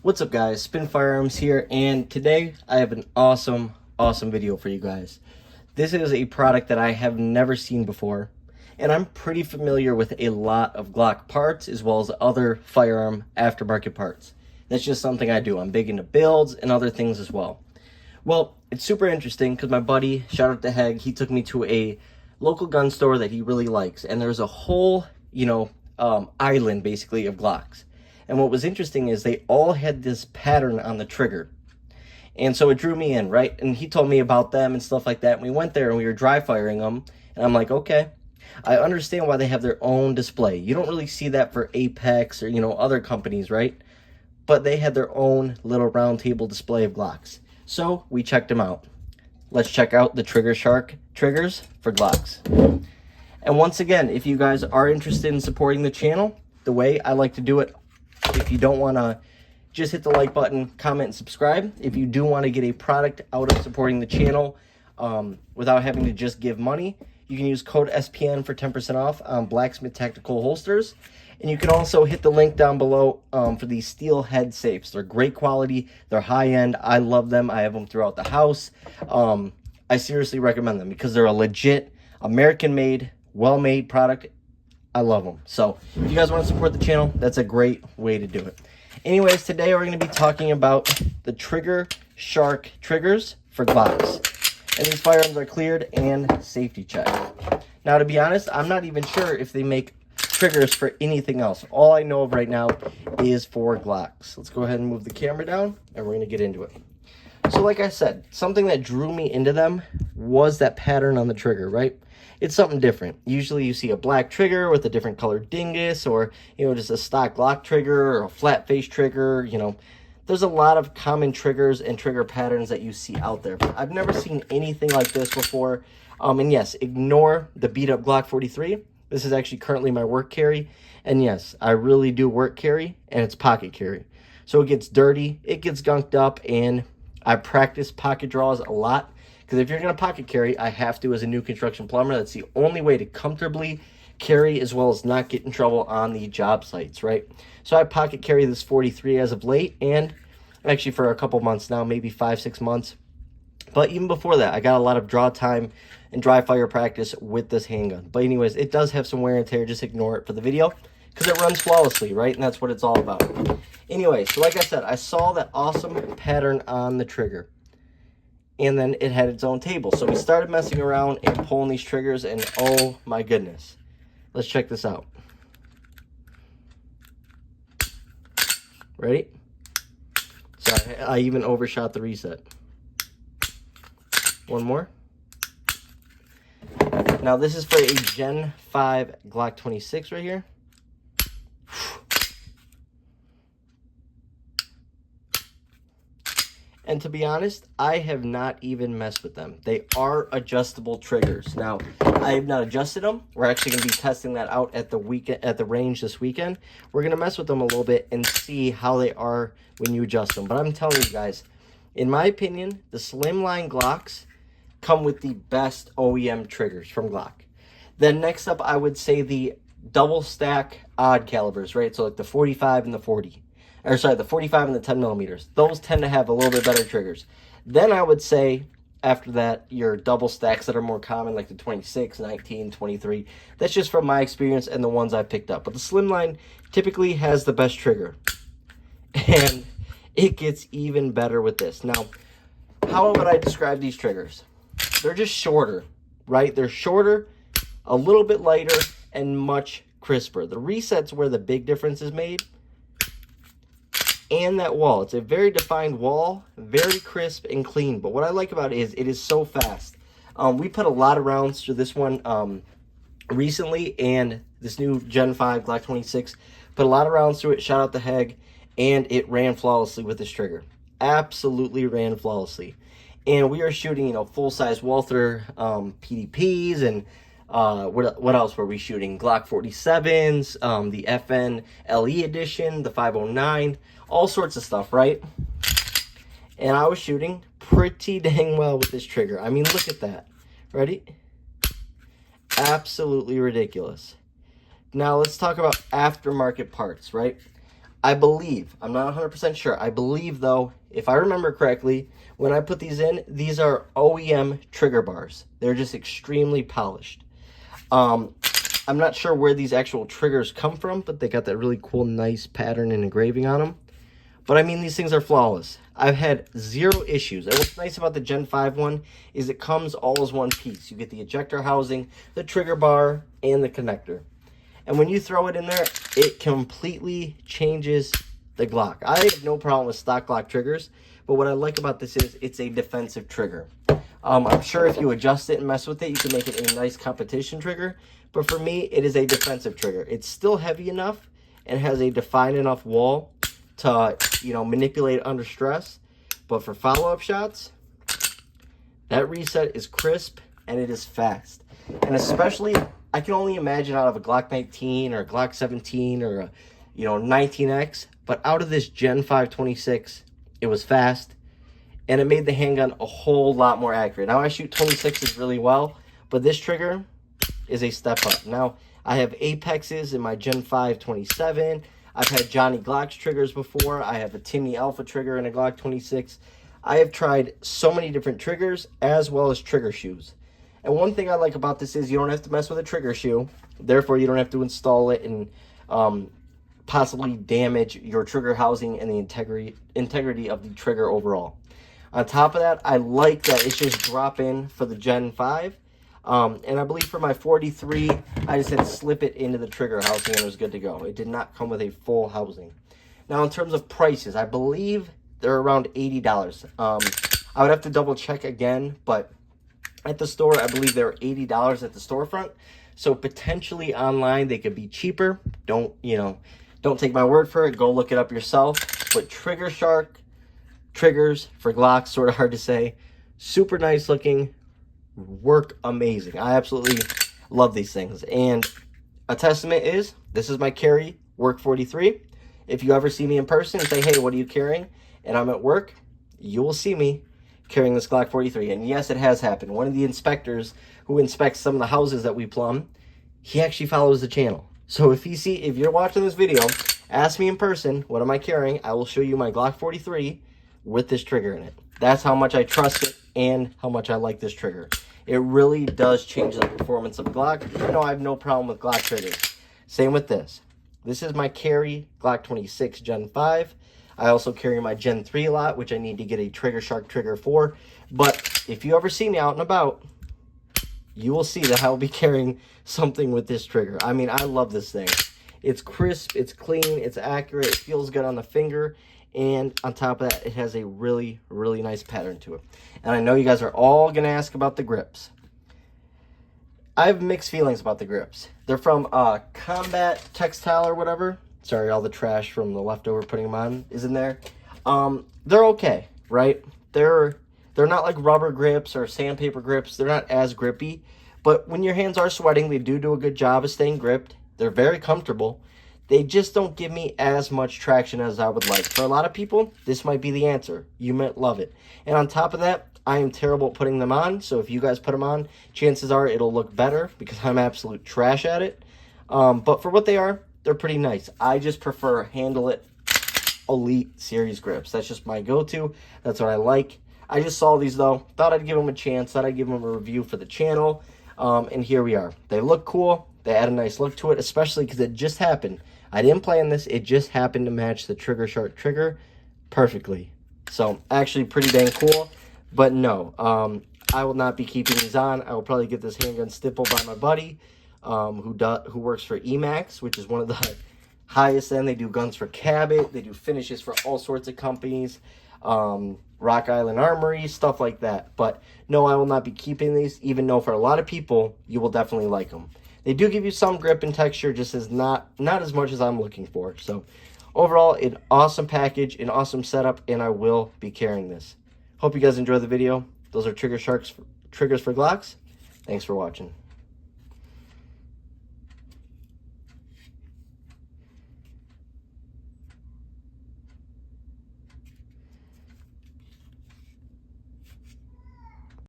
What's up, guys? Spin Firearms here, and today I have an awesome video for you guys. This is a product that I have never seen before, and I'm pretty familiar with a lot of Glock parts as well as other firearm aftermarket parts. That's just something I do. I'm big into builds and other things as well. Well, it's super interesting because my buddy, shout out to Heg, he took me to a local gun store that he really likes, and there's a whole, island basically of Glocks. And what was interesting is they all had this pattern on the trigger. And so it drew me in, right? And he told me about them and stuff like that. And we went there and we were dry firing them. And I'm like, okay, I understand why they have their own display. You don't really see that for Apex or, other companies, right? But they had their own little round table display of Glocks. So we checked them out. Let's check out the Trigger Shark triggers for Glocks. And once again, if you guys are interested in supporting the channel, the way I like to do it, if you don't want to just hit the like button, comment, and subscribe. If you do want to get a product out of supporting the channel without having to just give money, you can use code SPN for 10% off on Blacksmith Tactical Holsters. And you can also hit the link down below for these steel head safes. They're great quality. They're high-end. I love them. I have them throughout the house. I seriously recommend them because they're a legit American-made, well-made product. I love them. So if you guys want to support the channel, that's a great way to do it. Anyways, today we're going to be talking about the Trigger Shark triggers for Glocks. And these firearms are cleared and safety checked. Now, to be honest, I'm not even sure if they make triggers for anything else. All I know of right now is for Glocks. Let's go ahead and move the camera down and we're going to get into it. So like I said, something that drew me into them was that pattern on the trigger, right? It's something different. Usually you see a black trigger with a different colored dingus or, just a stock Glock trigger or a flat face trigger, There's a lot of common triggers and trigger patterns that you see out there. But I've never seen anything like this before. And yes, ignore the beat up Glock 43. This is actually currently my work carry. And yes, I really do work carry and it's pocket carry. So it gets dirty, it gets gunked up, and I practice pocket draws a lot. Because if you're going to pocket carry, I have to as a new construction plumber. That's the only way to comfortably carry as well as not get in trouble on the job sites, right? So I pocket carry this 43 as of late, and actually for a couple months now, maybe 5-6 months. But even before that, I got a lot of draw time and dry fire practice with this handgun. But anyways, it does have some wear and tear. Just ignore it for the video because it runs flawlessly, right? And that's what it's all about. Anyway, so like I said, I saw that awesome pattern on the trigger. And then it had its own table. So we started messing around and pulling these triggers, and oh my goodness. Let's check this out. Ready? Sorry, I even overshot the reset. One more. Now this is for a Gen 5 Glock 26 right here. And to be honest, I have not even messed with them. They are adjustable triggers. Now, I have not adjusted them. We're actually going to be testing that out at the range this weekend. We're going to mess with them a little bit and see how they are when you adjust them. But I'm telling you guys, in my opinion, the slimline Glocks come with the best OEM triggers from Glock. Then next up, I would say the double stack odd calibers, right? So like the 45 and the 40. Or sorry, the 45 and the 10 millimeters. Those tend to have a little bit better triggers. Then I would say, after that, your double stacks that are more common, like the 26, 19, 23. That's just from my experience and the ones I've picked up. But the slimline typically has the best trigger. And it gets even better with this. Now, how would I describe these triggers? They're just shorter, right? They're shorter, a little bit lighter, and much crisper. The reset's where the big difference is made. And that wall, it's a very defined wall, very crisp and clean. But what I like about it is so fast. We put a lot of rounds through this one recently, and this new Gen 5 Glock 26 put a lot of rounds through it. Shout out to Heg, and it ran flawlessly with this trigger. Absolutely ran flawlessly. And we are shooting, full-size Walther PDPs, and what else were we shooting? Glock 47s, the FN LE edition, the 509, all sorts of stuff, right? And I was shooting pretty dang well with this trigger. I mean, look at that. Ready? Absolutely ridiculous. Now let's talk about aftermarket parts, right? I believe, I'm not 100% sure, I believe though, if I remember correctly, when I put these in, these are OEM trigger bars. They're just extremely polished. I'm not sure where these actual triggers come from, but they got that really cool, nice pattern and engraving on them. But I mean, these things are flawless. I've had zero issues. And what's nice about the Gen 5 one is it comes all as one piece. You get the ejector housing, the trigger bar, and the connector. And when you throw it in there, it completely changes the Glock. I have no problem with stock Glock triggers, but what I like about this is it's a defensive trigger. I'm sure if you adjust it and mess with it, you can make it a nice competition trigger. But for me, it is a defensive trigger. It's still heavy enough and has a defined enough wall to, manipulate under stress. But for follow-up shots, that reset is crisp and it is fast. And especially, I can only imagine out of a Glock 19 or a Glock 17 or a 19X, but out of this Gen 5 26, it was fast and it made the handgun a whole lot more accurate. Now I shoot 26s really well, but this trigger is a step up. Now I have Apexes in my Gen 5 27. I've had Johnny Glocks triggers before. I have a Timmy Alpha trigger in a Glock 26. I have tried so many different triggers as well as trigger shoes. And one thing I like about this is you don't have to mess with a trigger shoe. Therefore, you don't have to install it and possibly damage your trigger housing and the integrity of the trigger overall. On top of that, I like that it's just drop in for the Gen 5. And I believe for my 43, I just had to slip it into the trigger housing and it was good to go. It did not come with a full housing. Now, in terms of prices, I believe they're around $80. I would have to double check again, but at the store, I believe they're $80 at the storefront. So potentially online, they could be cheaper. Don't take my word for it. Go look it up yourself. But Trigger Shark triggers for Glocks, sort of hard to say. Super nice looking, work amazing. I absolutely love these things. And a testament is, this is my carry, Work 43. If you ever see me in person and say, hey, what are you carrying? And I'm at work, you will see me carrying this Glock 43. And yes, it has happened. One of the inspectors who inspects some of the houses that we plumb, he actually follows the channel. So if you're watching this video, ask me in person, what am I carrying? I will show you my Glock 43 with this trigger in it. That's how much I trust it and how much I like this trigger. It really does change the performance of Glock. I have no problem with Glock triggers. Same with this. This is my carry Glock 26 Gen 5. I also carry my Gen 3 lot, which I need to get a Trigger Shark trigger for. But if you ever see me out and about, you will see that I will be carrying something with this trigger. I mean, I love this thing. It's crisp, it's clean, it's accurate, it feels good on the finger. And on top of that, it has a really, really nice pattern to it. And I know you guys are all going to ask about the grips. I have mixed feelings about the grips. They're from Combat Textile or whatever. Sorry, all the trash from the leftover putting them on is in there. They're okay, right? They're not like rubber grips or sandpaper grips. They're not as grippy. But when your hands are sweating, they do a good job of staying gripped. They're very comfortable. They just don't give me as much traction as I would like. For a lot of people, this might be the answer. You might love it. And on top of that, I am terrible at putting them on. So if you guys put them on, chances are it'll look better because I'm absolute trash at it. But for what they are, they're pretty nice. I just prefer Handle It Elite Series grips. That's just my go-to. That's what I like. I just saw these though. Thought I'd give them a chance. Thought I'd give them a review for the channel. And here we are. They look cool. They add a nice look to it, especially because it just happened. I didn't plan this. It just happened to match the Trigger Shark trigger perfectly. So actually pretty dang cool. But no, I will not be keeping these on. I will probably get this handgun stippled by my buddy who works for Emax, which is one of the highest end. They do guns for Cabot. They do finishes for all sorts of companies. Rock Island Armory, stuff like that. But no, I will not be keeping these, even though for a lot of people, you will definitely like them. They do give you some grip and texture, just as not as much as I'm looking for. So overall, an awesome package, an awesome setup, and I will be carrying this. Hope you guys enjoyed the video. Those are triggers for Glocks. Thanks for watching.